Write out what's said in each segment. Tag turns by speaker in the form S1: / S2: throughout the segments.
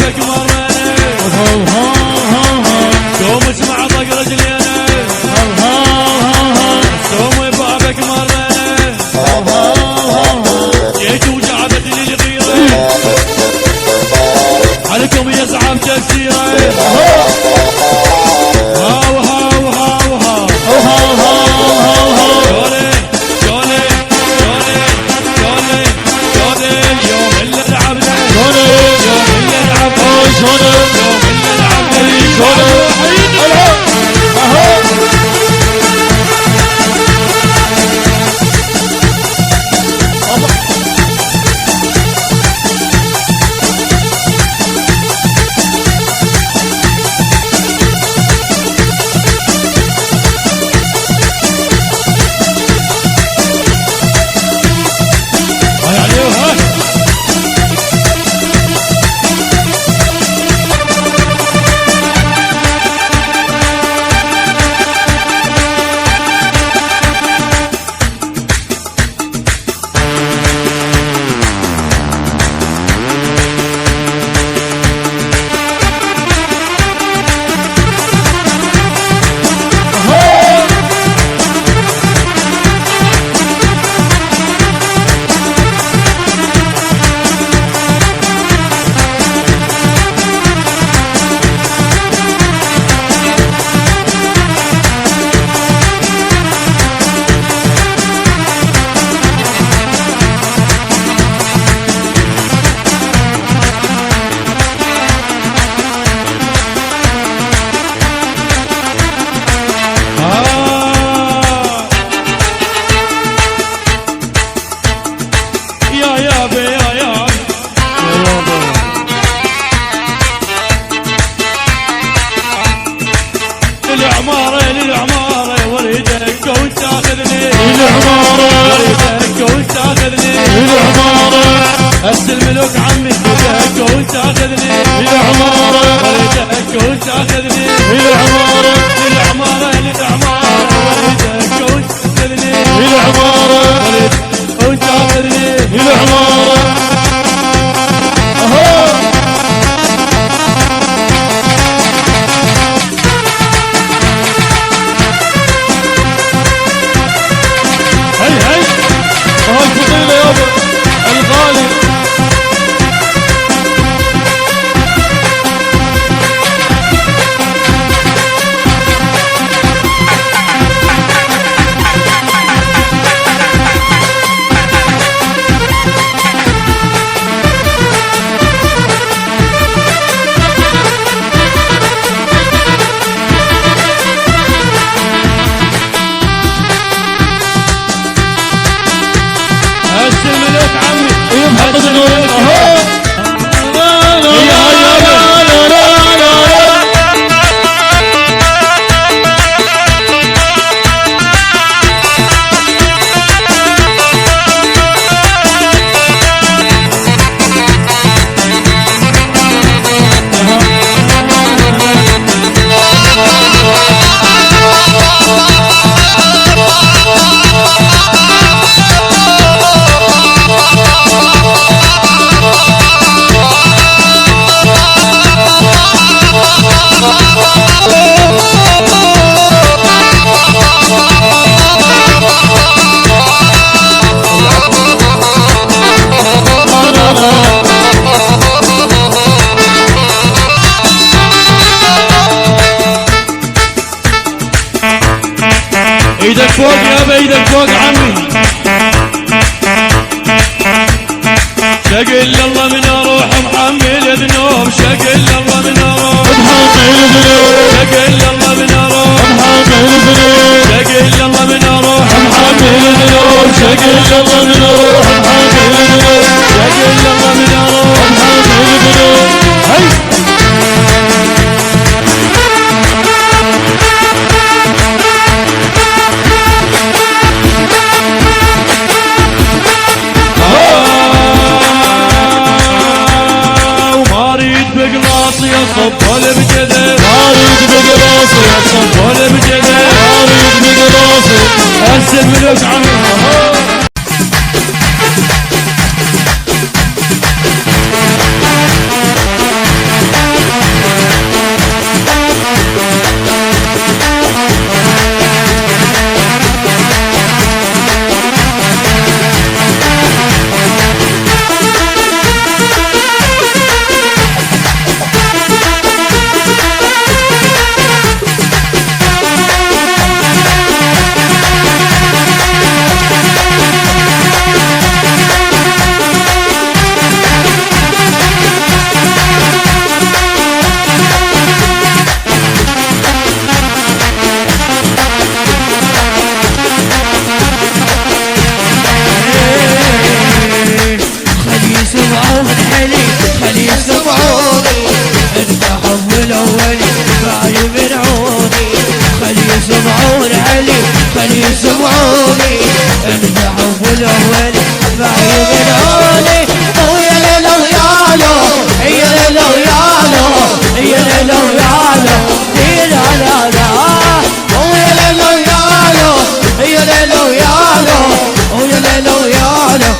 S1: بابك مرينا قوم اسمع ضق رجلينا قوم بابك مرينا جيت وجعبت لي الغيره عليكم يصعب تفسيره هاو هاو هاو هاو هاو هاو هاو جولي جولي جولي جولي جولي اليوم اللي لعبنا جولي اليوم اللي لعبنا جولي اليوم اللي لعبنا جولي الملوك عمي ولدك وتاخذني العمارة ولدك وتاخذني العمارة العمارة العمارة ولدك وتاخذني العمارة ولدك وتاخذني العمارة هي هي وهي الفضيلة يابا الغالي ايدك فوق يابا ايدك فوق عمي شقل الله من اروح محمل ذنوب شقل الله من اروح محمل ذنوب شقل الله من اروح محمل ذنوب شقل الله من اروح محمل ذنوب شقل الله من اروح محمل ذنوب شقل الله من اروح محمل ذنوب هي صبول بجده مارد بقراسي صبول بجده مارد بقراسي هسه الملوك عمي
S2: الاول ما يمنعوني ويا ليلو يالو يا ليلو يالو يا ليلو يالو لا لا لا ويا ليلو يالو يا ليلو يالو ويا ليلو يالو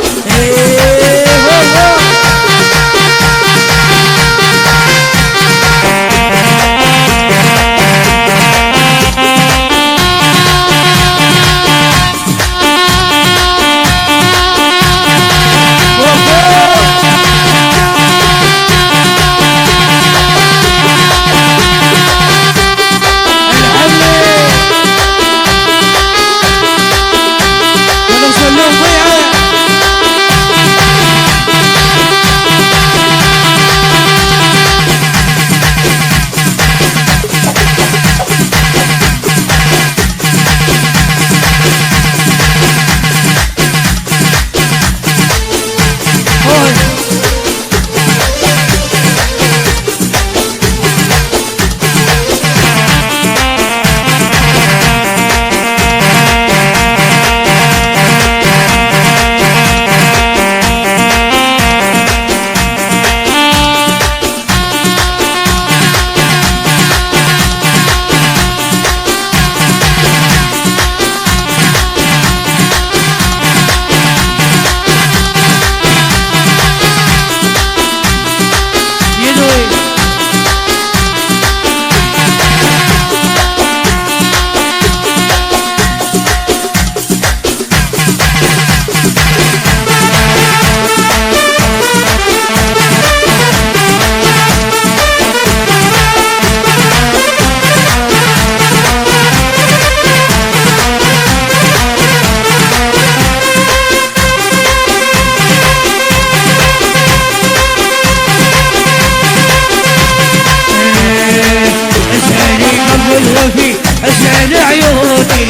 S2: عشان عيوني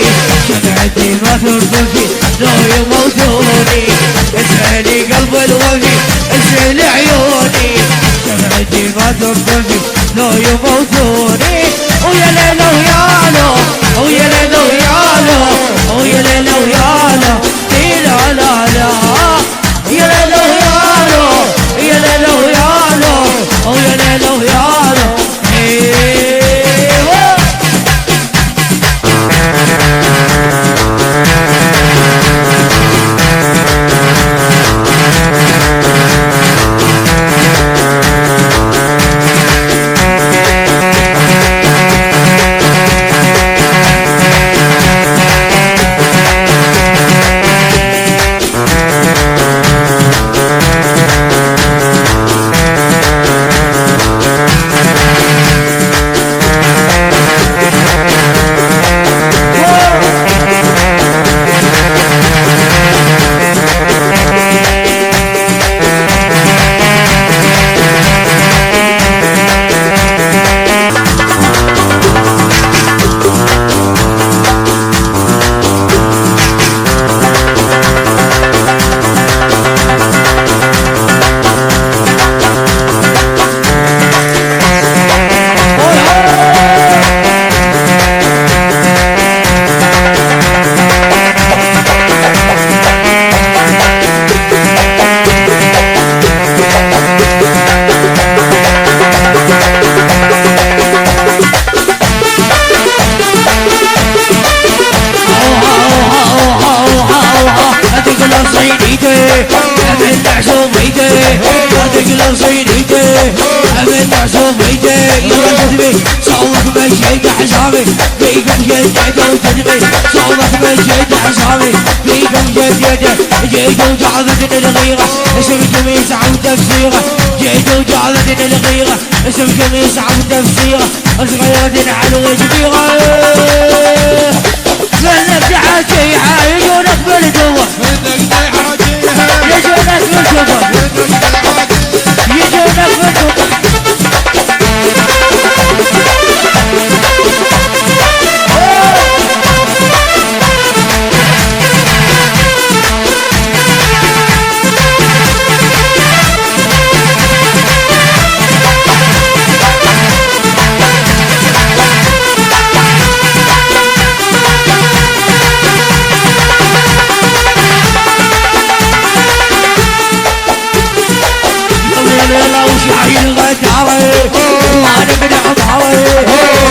S2: شمعتي ما ترتفي لو يموتوني اسألي قلب الوفي عشان عيوني شمعتي ما ترتفي لو يموتوني ويا ليلو يالو ويا ليلو يالو ويا ليلو يالو لا لا لا يا ليلو يالو يا ليلو يالو ويا ليلو يالو حسابي فيكم جديد وتدري صوبك مجد حسابي فيكم جديد جيت وجعلت الغيرة اسمكم يسعى تفسيره جيت وجعلت الغيرة اسمكم يسعى تفسيره صغيرة على وجبيرة منك تحكيها يجونك بالقوة يجونك بالقوة يجونك بالقوة وانا من عماري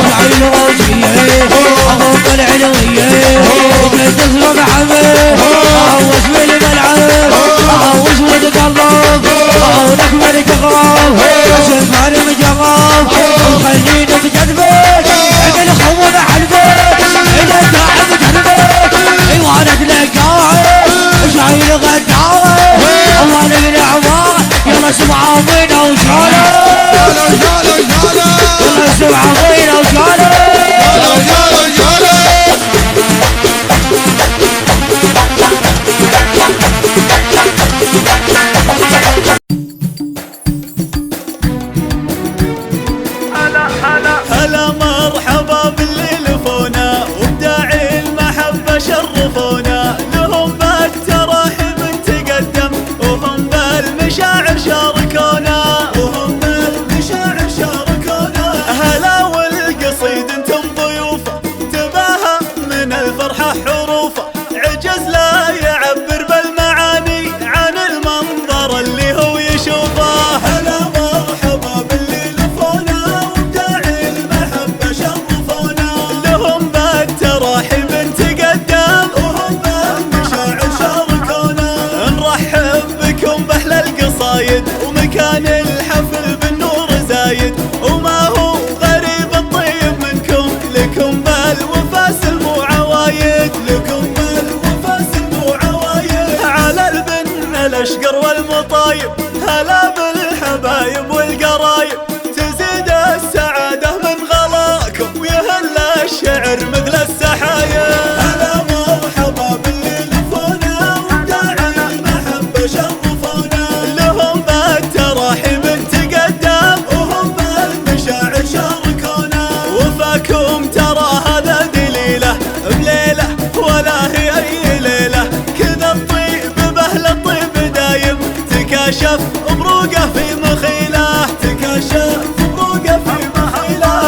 S2: شايل غوشية اخوك العلوية تسرق عمي اهوش بالملعب اهوش وتقلب اهونك من تغرب شمال مجرب خلينا بجذبك عمل خوض حلبك اذا قاعد جنبك ايوانك لك قاعد شايل غدارة وانا من عماري يلا سمعوا فينا وشالة يلا سمعوا فينا وشالة
S3: هلا مرحبا باللي لفونا وبداعي المحبة شرفونا لهم بالتراحم تقدم وهم بالمشاعر شاركونا هلا والقصيد انتم ضيوفه تباهى من الفرحة حروفه عجز لا يعبر بالمعاني عن المنظر اللي هو يشوفه هلا مرحبا باللي لفونا وبداعي المحبة شرفونا لهم بالتراحم تقدم وهم بالمشاعر شاركونا نرحب بكم بأحلى القصايد ومكان الحفل بالنور زايد وما هو غريب الطيب منكم لكم بالوفا سلموا عوايد على البن الاشقر والمطايب هلا بالحبايب والقرايب تزيد السعادة من غلاكم ويهل الشعر مثل السحايب هلا مرحبا باللي لفونا وبداعي المحبة شرفونا لهم بالتراحم تقدم وهم بالمشاعر شاركونا وفاكم ترى هذا دليله بليله ولا هي اي ليله كذا الطيب باهل الطيب دايم تكاشف بروقه في مخيله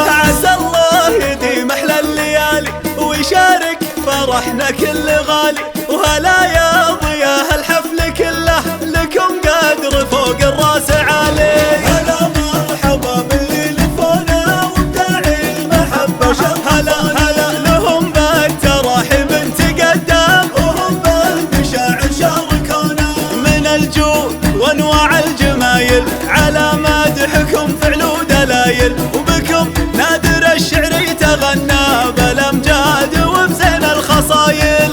S3: عسى الله يديم احلى الليالي ويشارك فرحنا كل غالي وهلا يا ضياء الحفل كله لكم قدر فوق الراس عالي هلا مرحبا باللي لفونا وبداعي المحبة هلا لهم بالتراحم تقدم وهم بالمشاعر شاركونا من الجود وانواع الجمايل على مدحكم فعل ودلايل وبكم نادر الشعر يتغنى بالامجاد وبزين الخصايل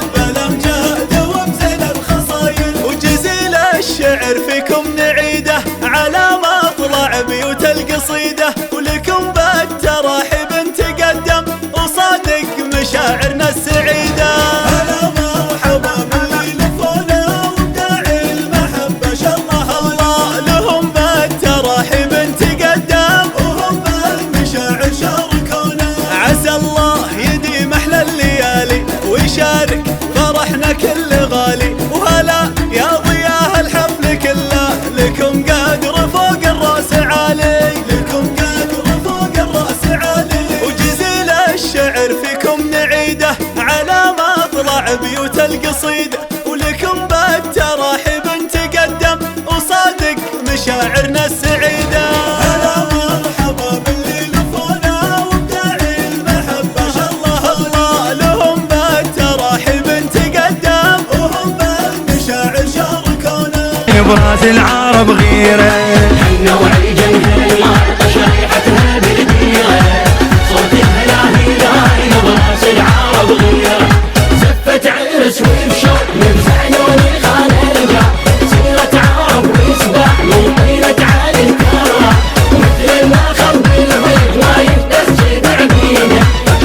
S3: وجزيل الشعر فيكم نعيده على مطلع بيوت القصيده ولكم بالتراحب تقدم وصادق مشاعرنا السعيده هلا مرحبا باللي لفونا وبداعي المحبه الله لهم بالتراحب تقدم وهم بالمشاعر شاركونا عسى الله يديم احلى الليالي ويشارك فرحنا كل غالي وهلا يا ضياء الحفل كله لكم قدر فوق الراس عالي وجزيل الشعر فيكم نعيده على مطلع بيوت القصيده ولكم بالتراحب تقدم وصادق مشاعرنا السعيده هلا مرحبا باللي لفونا وبداعي المحبه الله لهم بالتراحب تقدم وهم بالمشاعر شاركونا
S4: براس العرب غيره
S5: حنا وعيجن هالمرقة شريحتها بالديرة صوتها لا هلاي براس العرب غيره زفت عرس وبشوق من فعلون خان الجار سيرة عرب ويسبح من طيلة على الكرة مثل النخل بالبيت ما يتسجد عبيده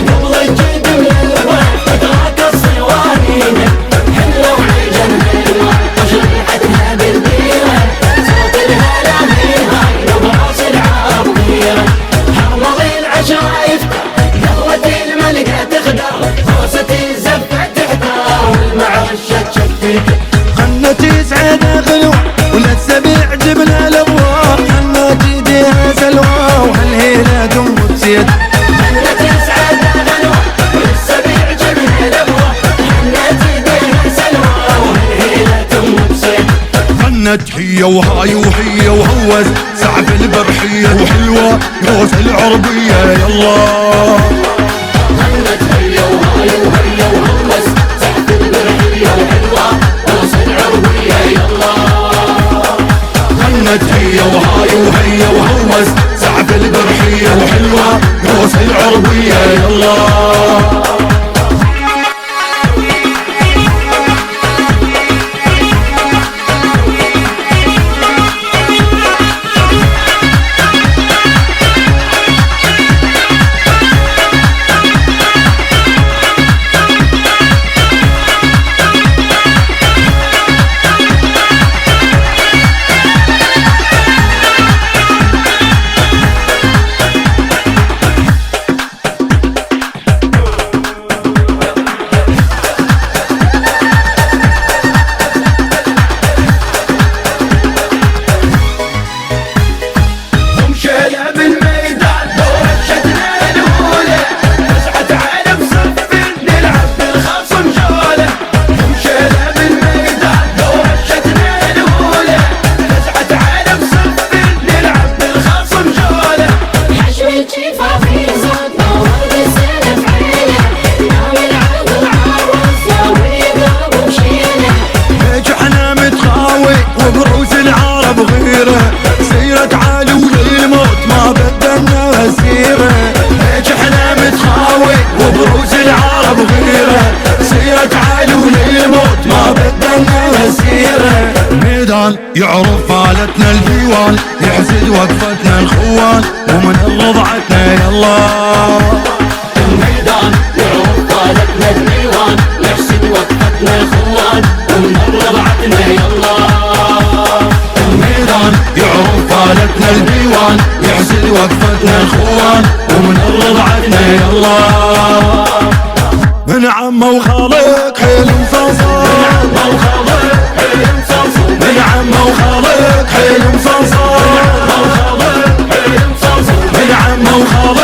S5: قبل الجد من الوقت تتراك الصوارينه حنا وعيجن هالمرقة شريحتها بالديرة صوتها لا هلاي براس العرب غيره حرض العشايف قهوة الملكة تخدر فرصة الزفة تحتار والمعشة تشتت
S4: خلنا تسعد غلوة ولا السبيع جبنا الابواب خلنا تديها سلوى وهالهيلة تم تسيد
S5: خلنا تسعد غلوة والسبيع جبنا الابواب خلنا تديها سلوى وهالهيلة تم تسيد
S4: خلنا تحية وهاي وحية وهوس سعف البرحية وحلوة يوس روس العربية يلا.
S5: غنت هيا وهاي وهيا وهوس سحب البرحية وحلوة روس العربية يلا.
S4: غنت هيا وهاي وهيا وهوس سعف البرحية وحلوة روس العربية يلا. وبروس العرب غيره سيرة عالي وللموت ما بدلنا مسيره. هيك احنا متخاوي وبروس العرب غيره سيرة عالي وللموت ما بدلنا مسيره. ميدان يعرف فالتنا الديوان يحسد وقفتنا الخوان ومن رضعتنا يلا.
S5: الميدان يعرف فالتنا الديوان يحسد وقفتنا الخوان ومن رضعتنا يلا.
S4: الميدان يعرف فالتنا الديوان يحسد وقفتنا الخوان ومن رضعتنا يلا. من عمه وخالق حيل مصاصر
S5: من عمه وخالق حيل مصاصر
S4: من عمه وخالق حيل مصاصر
S5: من عمه وخالق حيل مصاصر
S4: من عمه وخالق